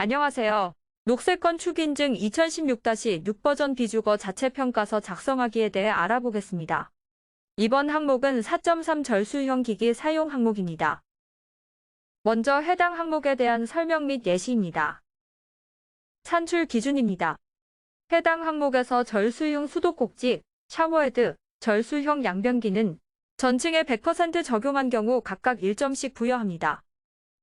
안녕하세요. 녹색 건축 인증 2016-6 버전 비주거 자체평가서 작성하기에 대해 알아보겠습니다. 이번 항목은 4.3 절수형 기기 사용 항목입니다. 먼저 해당 항목에 대한 설명 및 예시입니다. 산출 기준입니다. 해당 항목에서 절수형 수도꼭지, 샤워헤드, 절수형 양변기는 전층에 100% 적용한 경우 각각 1점씩 부여합니다.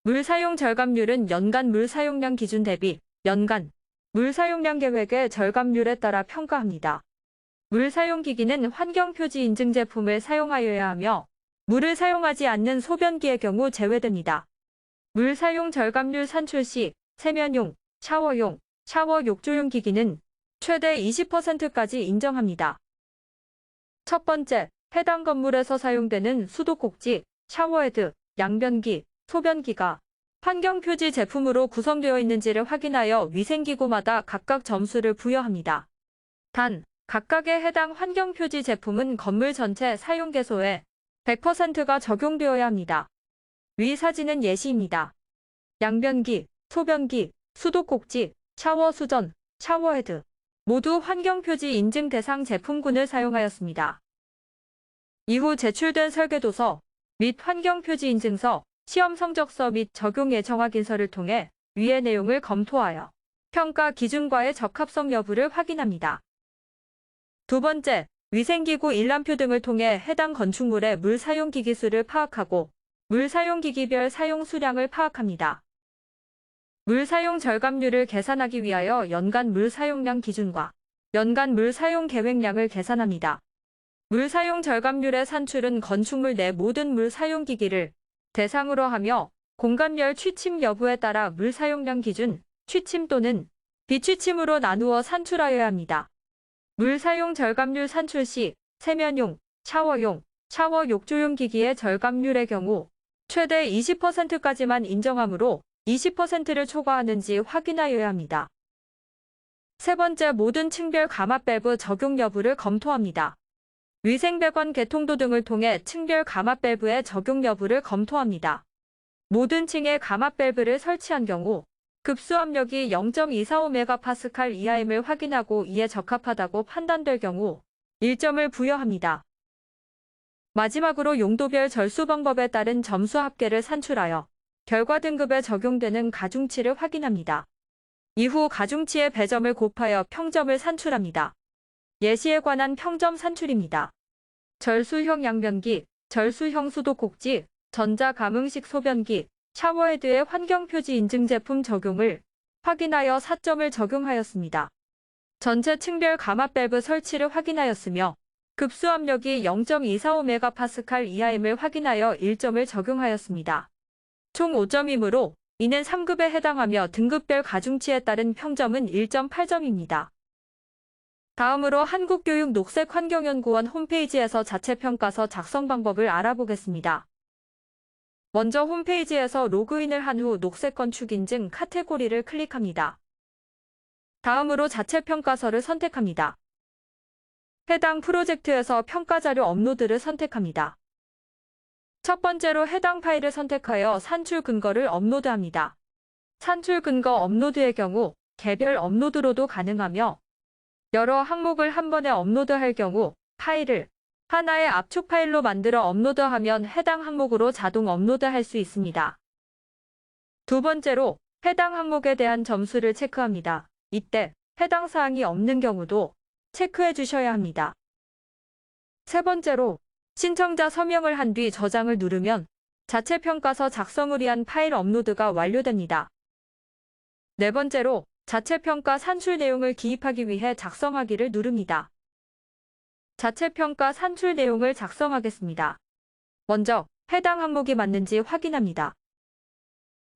물 사용 절감률은 연간 물 사용량 기준 대비 연간 물 사용량 계획의 절감률에 따라 평가합니다. 물 사용 기기는 환경표지 인증 제품을 사용하여야 하며 물을 사용하지 않는 소변기의 경우 제외됩니다. 물 사용 절감률 산출 시 세면용, 샤워용, 샤워 욕조용 기기는 최대 20%까지 인정합니다. 첫 번째, 해당 건물에서 사용되는 수도꼭지, 샤워헤드, 양변기, 소변기가 환경표지 제품으로 구성되어 있는지를 확인하여 위생기구마다 각각 점수를 부여합니다. 단, 각각의 해당 환경표지 제품은 건물 전체 사용개소에 100%가 적용되어야 합니다. 위 사진은 예시입니다. 양변기, 소변기, 수도꼭지, 샤워수전, 샤워헤드 모두 환경표지 인증 대상 제품군을 사용하였습니다. 이후 제출된 설계도서 및 환경표지 인증서, 시험 성적서 및 적용 예정 확인서를 통해 위의 내용을 검토하여 평가 기준과의 적합성 여부를 확인합니다. 두 번째, 위생기구 일람표 등을 통해 해당 건축물의 물 사용 기기 수를 파악하고 물 사용 기기별 사용 수량을 파악합니다. 물 사용 절감률을 계산하기 위하여 연간 물 사용량 기준과 연간 물 사용 계획량을 계산합니다. 물 사용 절감률의 산출은 건축물 내 모든 물 사용 기기를 대상으로 하며 공간별 취침 여부에 따라 물 사용량 기준, 취침 또는 비취침으로 나누어 산출하여야 합니다. 물 사용 절감률 산출 시 세면용, 샤워용, 샤워 욕조용 기기의 절감률의 경우 최대 20%까지만 인정하므로 20%를 초과하는지 확인하여야 합니다. 세 번째, 모든 층별 가마 밸브 적용 여부를 검토합니다. 위생배관 개통도 등을 통해 층별 가마 밸브의 적용 여부를 검토합니다. 모든 층에 가마 밸브를 설치한 경우 급수 압력이 0.245MPa 이하임을 확인하고 이에 적합하다고 판단될 경우 1점을 부여합니다. 마지막으로 용도별 절수 방법에 따른 점수 합계를 산출하여 결과 등급에 적용되는 가중치를 확인합니다. 이후 가중치의 배점을 곱하여 평점을 산출합니다. 예시에 관한 평점 산출입니다. 절수형 양변기, 절수형 수도꼭지, 전자감응식 소변기, 샤워헤드의 환경표지 인증 제품 적용을 확인하여 4점을 적용하였습니다. 전체 층별 가마 밸브 설치를 확인하였으며 급수 압력이 0.245MPa 이하임을 확인하여 1점을 적용하였습니다. 총 5점이므로 이는 3급에 해당하며 등급별 가중치에 따른 평점은 1.8점입니다. 다음으로 한국교육 녹색환경연구원 홈페이지에서 자체평가서 작성 방법을 알아보겠습니다. 먼저 홈페이지에서 로그인을 한 후 녹색 건축 인증 카테고리를 클릭합니다. 다음으로 자체평가서를 선택합니다. 해당 프로젝트에서 평가자료 업로드를 선택합니다. 첫 번째로 해당 파일을 선택하여 산출 근거를 업로드합니다. 산출 근거 업로드의 경우 개별 업로드로도 가능하며 여러 항목을 한 번에 업로드할 경우 파일을 하나의 압축 파일로 만들어 업로드하면 해당 항목으로 자동 업로드할 수 있습니다. 두 번째로 해당 항목에 대한 점수를 체크합니다. 이때 해당 사항이 없는 경우도 체크해 주셔야 합니다. 세 번째로 신청자 서명을 한 뒤 저장을 누르면 자체평가서 작성을 위한 파일 업로드가 완료됩니다. 네 번째로 자체평가 산출 내용을 기입하기 위해 작성하기를 누릅니다. 자체평가 산출 내용을 작성하겠습니다. 먼저 해당 항목이 맞는지 확인합니다.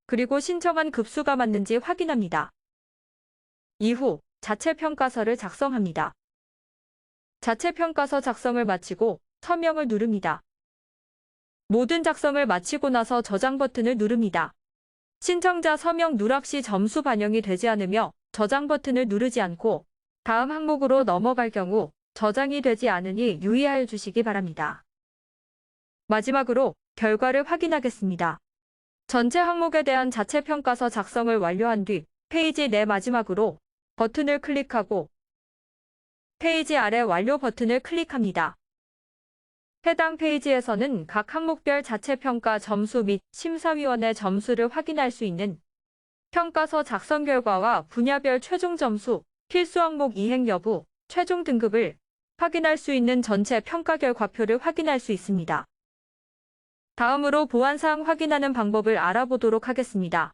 그리고 신청한 급수가 맞는지 확인합니다. 이후 자체평가서를 작성합니다. 자체평가서 작성을 마치고 서명을 누릅니다. 모든 작성을 마치고 나서 저장 버튼을 누릅니다. 신청자 서명 누락 시 점수 반영이 되지 않으며 저장 버튼을 누르지 않고 다음 항목으로 넘어갈 경우 저장이 되지 않으니 유의하여 주시기 바랍니다. 마지막으로 결과를 확인하겠습니다. 전체 항목에 대한 자체평가서 작성을 완료한 뒤 페이지 내 마지막으로 버튼을 클릭하고 페이지 아래 완료 버튼을 클릭합니다. 해당 페이지에서는 각 항목별 자체평가 점수 및 심사위원의 점수를 확인할 수 있는 평가서 작성 결과와 분야별 최종 점수, 필수 항목 이행 여부, 최종 등급을 확인할 수 있는 전체 평가 결과표를 확인할 수 있습니다. 다음으로 보완사항 확인하는 방법을 알아보도록 하겠습니다.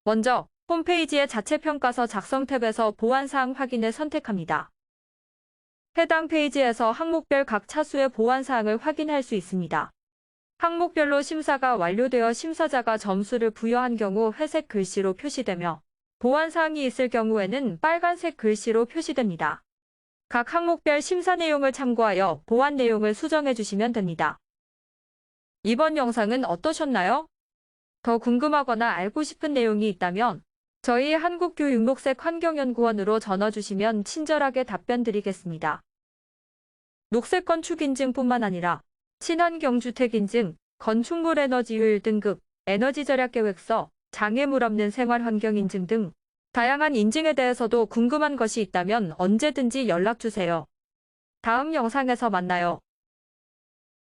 먼저 홈페이지의 자체평가서 작성 탭에서 보완사항 확인을 선택합니다. 해당 페이지에서 항목별 각 차수의 보완사항을 확인할 수 있습니다. 항목별로 심사가 완료되어 심사자가 점수를 부여한 경우 회색 글씨로 표시되며 보완사항이 있을 경우에는 빨간색 글씨로 표시됩니다. 각 항목별 심사 내용을 참고하여 보완 내용을 수정해 주시면 됩니다. 이번 영상은 어떠셨나요? 더 궁금하거나 알고 싶은 내용이 있다면 저희 한국교육녹색 환경연구원으로 전화 주시면 친절하게 답변 드리겠습니다. 녹색 건축 인증뿐만 아니라 친환경 주택 인증, 건축물 에너지 효율 등급, 에너지 절약 계획서, 장애물 없는 생활 환경 인증 등 다양한 인증에 대해서도 궁금한 것이 있다면 언제든지 연락 주세요. 다음 영상에서 만나요.